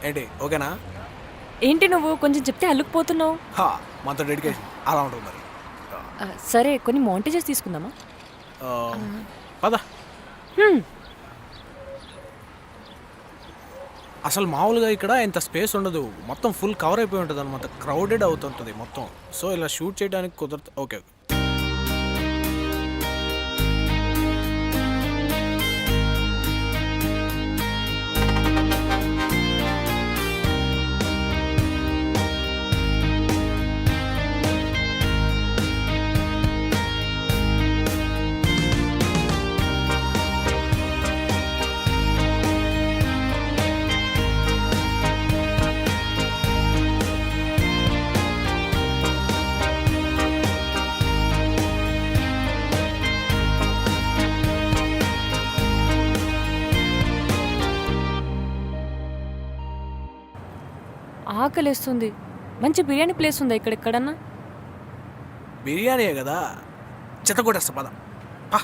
ఏంటి ఓకేనా? ఏంటి నువ్వు కొంచెం చెప్తే అల్లుకుపోతున్నావు? హా, మనతో డెడికేషన్ అలా ఉంటుంది మరి. సరే కొన్ని మౌంటేజెస్ తీసుకుందామా? ఆ, పద. హ్మ్. అసలు మామూలుగా ఇక్కడ ఇంత స్పేస్ ఉండదు, మొత్తం ఫుల్ కవర్ అయిపోయి ఉంటుంది అనమాట, క్రౌడెడ్ అవుతుంటుంది మొత్తం. సో ఇలా షూట్ చేయడానికి కుదరదు. Okay okay. ఆకలేస్తుంది. మంచి బిర్యానీ ప్లేస్ ఉందా ఇక్కడ ఎక్కడన్నా? బిర్యానీయే కదా, చెత్త కొట్టేస్తా పద. హా.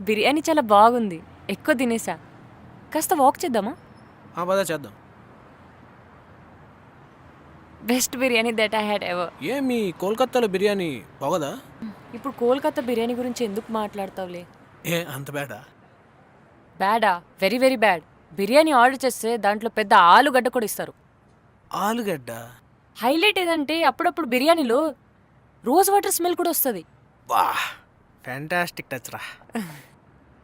బిర్యానీ చాలా బాగుంది. ఎక్కువ తినేసా. కాస్త వాక్ చేద్దామా? పద చేద్దాం. Best biryani that I had ever. మీ కోల్కత్తాలో బిర్యానీ బాగోదా? ఇప్పుడు కోల్కతా బిర్యానీ గురించి ఎందుకు మాట్లాడతావులే? అంత బేడా? బ్యాడా? Very very bad. Biryani order చేస్తే దాంట్లో పెద్ద ఆలుగడ్డ కూడా ఇస్తారు. ఆలుగడ్డ? హైలైట్ ఏదంటే అప్పుడప్పుడు బిర్యానీలో రోజ్ వాటర్ స్మెల్ కూడా వస్తుంది. వా, ఫ్యాంటాస్టిక్ టచ్ రా.